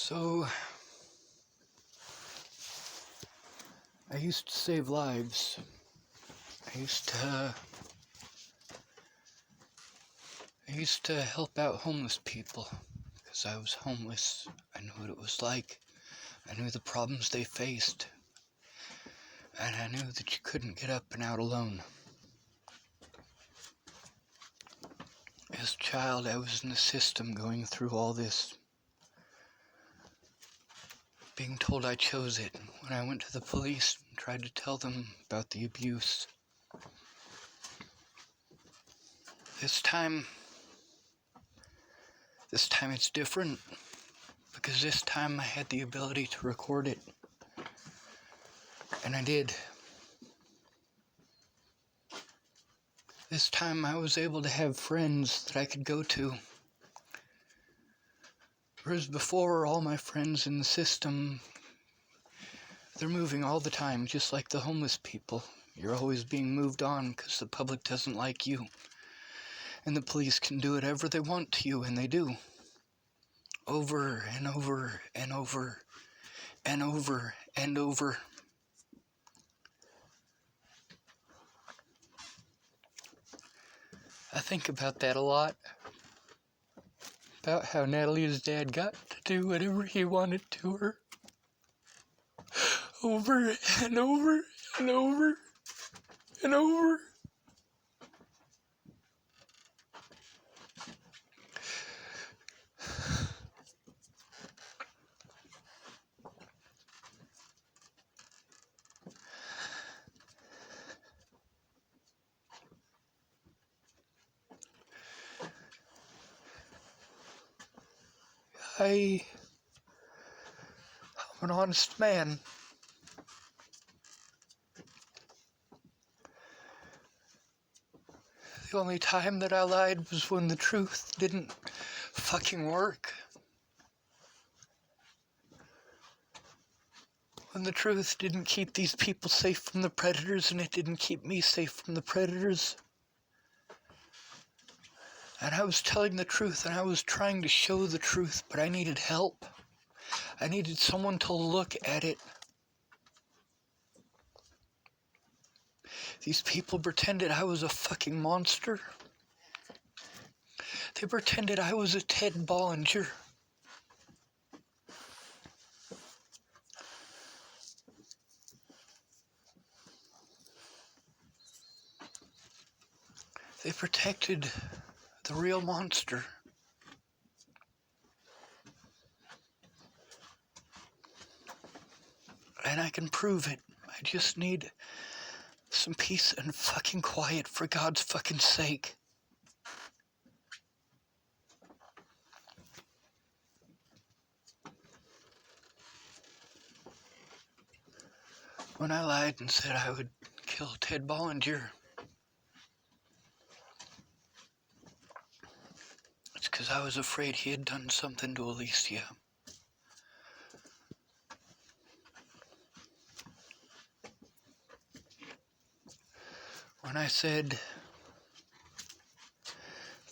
So, I used to save lives. I used to help out homeless people because I was homeless. I knew what it was like. I knew the problems they faced. And I knew that you couldn't get up and out alone. As a child, I was in the system going through all this, being told I chose it. When I went to the police and tried to tell them about the abuse, This time it's different, because this time I had the ability to record it, and I did. This time I was able to have friends that I could go to. Whereas before, all my friends in the system, they're moving all the time, just like the homeless people. You're always being moved on because the public doesn't like you. And the police can do whatever they want to you, and they do. Over and over and over and over and over. I think about that a lot. About how Natalie's dad got to do whatever he wanted to her. Over and over and over and over. I'm an honest man. The only time that I lied was when the truth didn't fucking work. When the truth didn't keep these people safe from the predators, and it didn't keep me safe from the predators. And I was telling the truth, and I was trying to show the truth, but I needed help. I needed someone to look at it. These people pretended I was a fucking monster. They pretended I was a Ted Bollinger. They protected the real monster. And I can prove it. I just need some peace and fucking quiet, for God's fucking sake. When I lied and said I would kill Ted Bollinger, it's because I was afraid he had done something to Alicia. When I said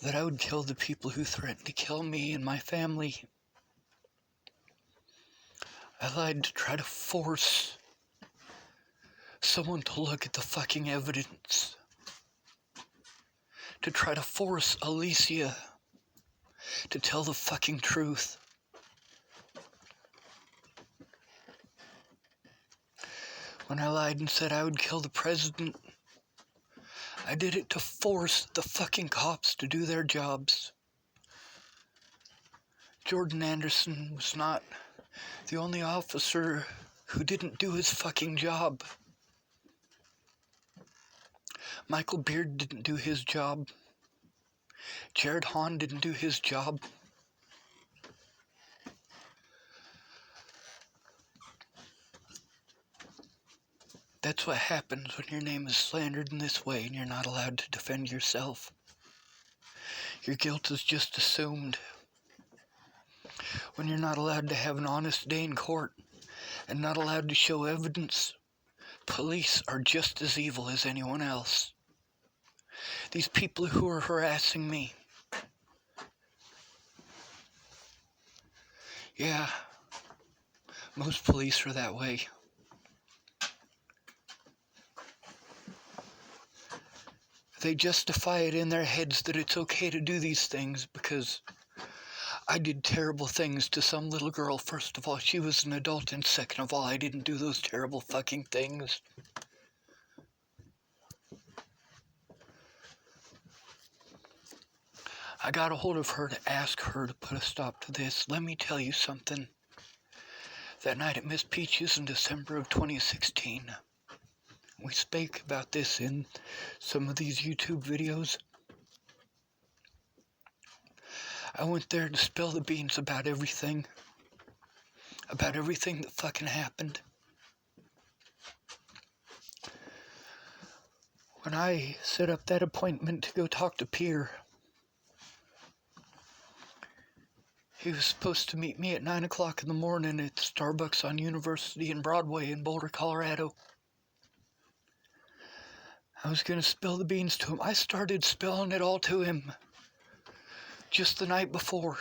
that I would kill the people who threatened to kill me and my family, I lied to try to force someone to look at the fucking evidence. To try to force Alicia to tell the fucking truth. When I lied and said I would kill the president, I did it to force the fucking cops to do their jobs. Jordan Anderson was not the only officer who didn't do his fucking job. Michael Beard didn't do his job. Jared Hahn didn't do his job. That's what happens when your name is slandered in this way and you're not allowed to defend yourself. Your guilt is just assumed. When you're not allowed to have an honest day in court and not allowed to show evidence, police are just as evil as anyone else. These people who are harassing me, yeah, Most police are that way. They justify it in their heads that it's okay to do these things because I did terrible things to some little girl. First of all, she was an adult, and second of all, I didn't do those terrible fucking things. I got a hold of her to ask her to put a stop to this. Let me tell you something. That night at Miss Peach's in December of 2016, we spake about this in some of these YouTube videos. I went there to spill the beans about everything that fucking happened. When I set up that appointment to go talk to Pierre, he was supposed to meet me at 9 o'clock in the morning at Starbucks on University and Broadway in Boulder, Colorado. I was going to spill the beans to him. I started spilling it all to him just the night before.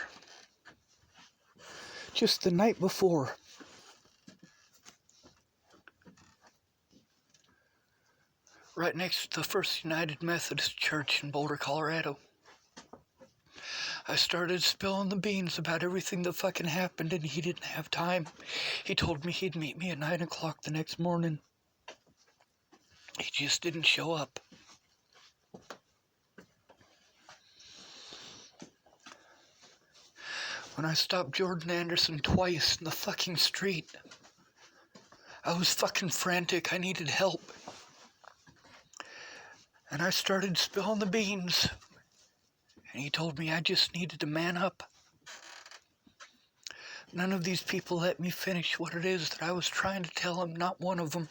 Right next to the First United Methodist Church in Boulder, Colorado. I started spilling the beans about everything that fucking happened, and he didn't have time. He told me he'd meet me at 9 o'clock the next morning. He just didn't show up. When I stopped Jordan Anderson twice in the fucking street, I was fucking frantic. I needed help. And I started spilling the beans. And he told me I just needed to man up. None of these people let me finish what it is that I was trying to tell him, not one of them.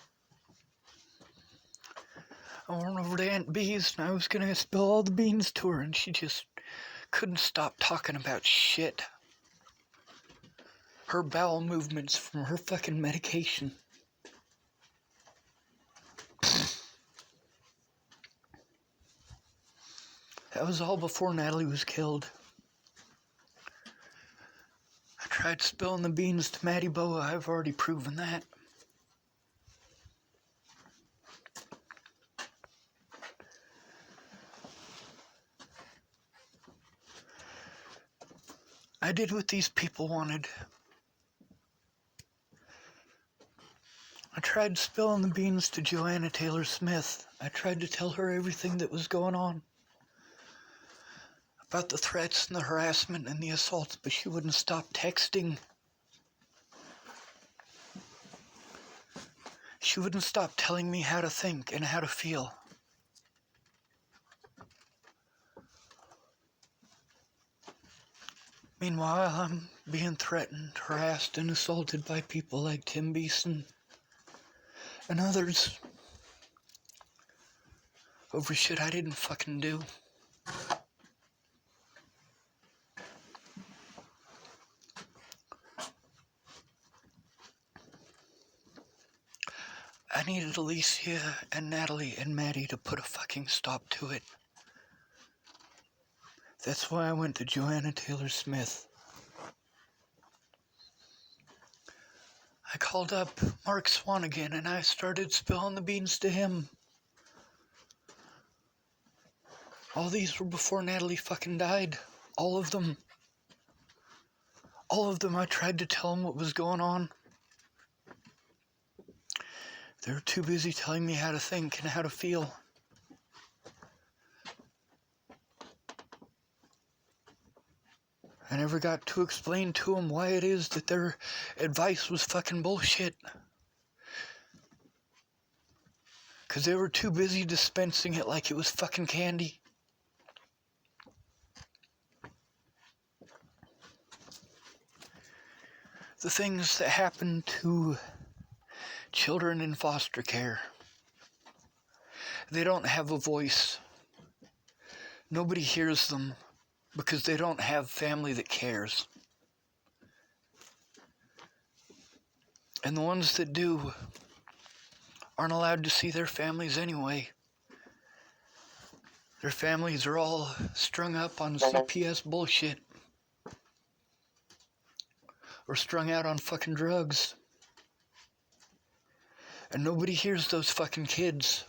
I went over to Aunt Bee's and I was going to spill all the beans to her, and she just couldn't stop talking about shit. Her bowel movements from her fucking medication. That was all before Natalie was killed. I tried spilling the beans to Maddie Boa. I've already proven that. I did what these people wanted. I tried spilling the beans to Joanna Taylor Smith. I tried to tell her everything that was going on. About the threats and the harassment and the assaults, but she wouldn't stop texting. She wouldn't stop telling me how to think and how to feel. Meanwhile, I'm being threatened, harassed, and assaulted by people like Tim Beeson and others over shit I didn't fucking do. I needed Alicia and Natalie and Maddie to put a fucking stop to it. That's why I went to Joanna Taylor Smith. I called up Mark Swanigan and I started spilling the beans to him. All these were before Natalie fucking died. All of them. All of them, I tried to tell them what was going on. They were too busy telling me how to think and how to feel. I never got to explain to them why it is that their advice was fucking bullshit. Because they were too busy dispensing it like it was fucking candy. The things that happen to children in foster care. They don't have a voice. Nobody hears them because they don't have family that cares. And the ones that do aren't allowed to see their families anyway. Their families are all strung up on CPS bullshit. Or strung out on fucking drugs. And nobody hears those fucking kids.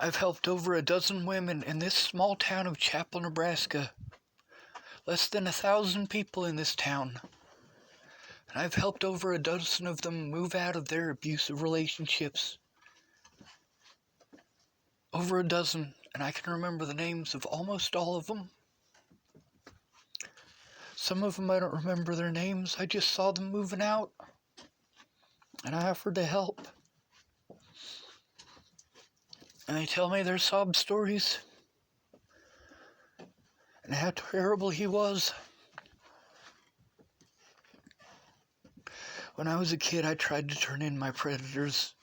I've helped over a dozen women in this small town of Chapel, Nebraska. Less than 1,000 people in this town. And I've helped over a dozen of them move out of their abusive relationships. Over a dozen, and I can remember the names of almost all of them. Some of them I don't remember their names, I just saw them moving out. And I offered to help. And they tell me their sob stories. And how terrible he was. When I was a kid, I tried to turn in my predators.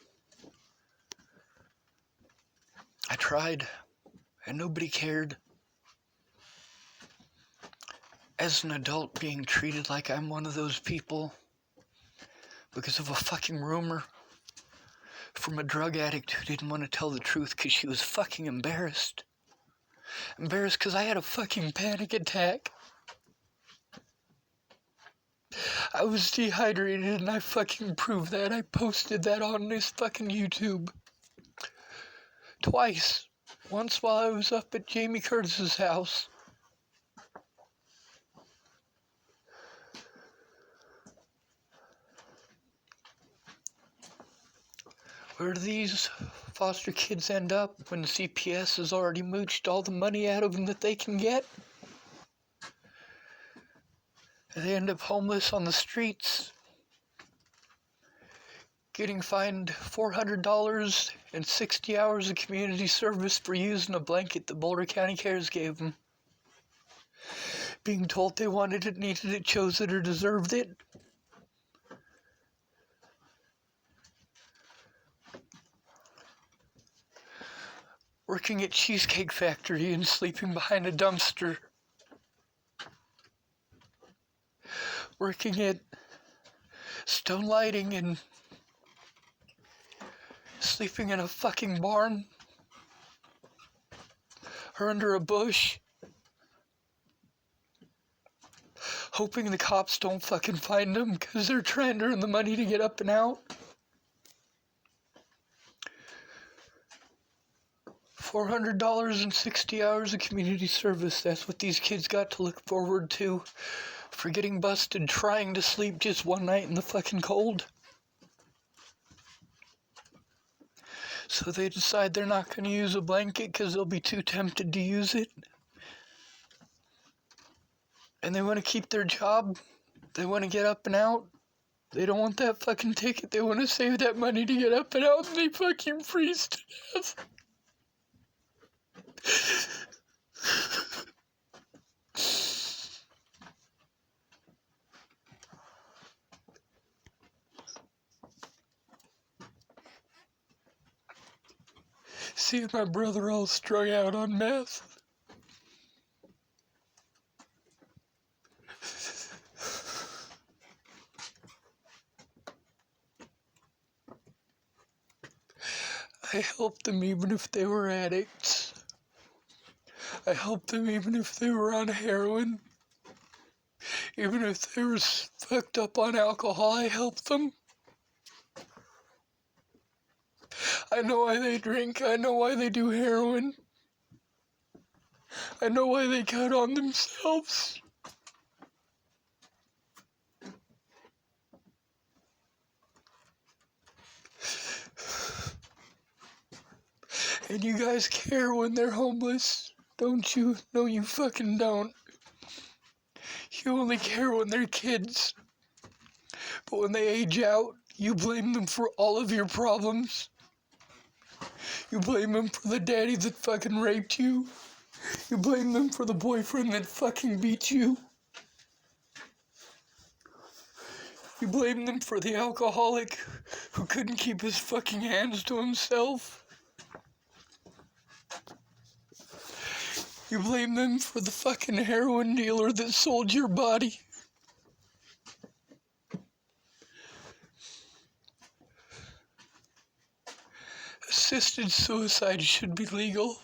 I tried, and nobody cared. As an adult, being treated like I'm one of those people because of a fucking rumor from a drug addict who didn't want to tell the truth because she was fucking embarrassed. Embarrassed because I had a fucking panic attack. I was dehydrated and I fucking proved that. I posted that on this fucking YouTube. Twice. Once while I was up at Jamie Curtis's house. Where do these foster kids end up when the CPS has already mooched all the money out of them that they can get? They end up homeless on the streets, getting fined $400 and 60 hours of community service for using a blanket that Boulder County Cares gave them. Being told they wanted it, needed it, chose it, or deserved it. Working at Cheesecake Factory and sleeping behind a dumpster. Working at Stone Lighting and sleeping in a fucking barn. Or under a bush. Hoping the cops don't fucking find them because they're trying to earn the money to get up and out. $400 and 60 hours of community service. That's what these kids got to look forward to for getting busted trying to sleep just one night in the fucking cold. So they decide they're not going to use a blanket because they'll be too tempted to use it. And they want to keep their job. They want to get up and out. They don't want that fucking ticket. They want to save that money to get up and out, and they fucking freeze to death. Seeing my brother all strung out on meth. I helped them even if they were addicts. I helped them even if they were on heroin. Even if they were fucked up on alcohol, I helped them. I know why they drink. I know why they do heroin. I know why they cut on themselves. And you guys care when they're homeless, don't you? No, you fucking don't. You only care when they're kids. But when they age out, you blame them for all of your problems. You blame them for the daddy that fucking raped you. You blame them for the boyfriend that fucking beat you. You blame them for the alcoholic who couldn't keep his fucking hands to himself. You blame them for the fucking heroin dealer that sold your body. Assisted suicide should be legal.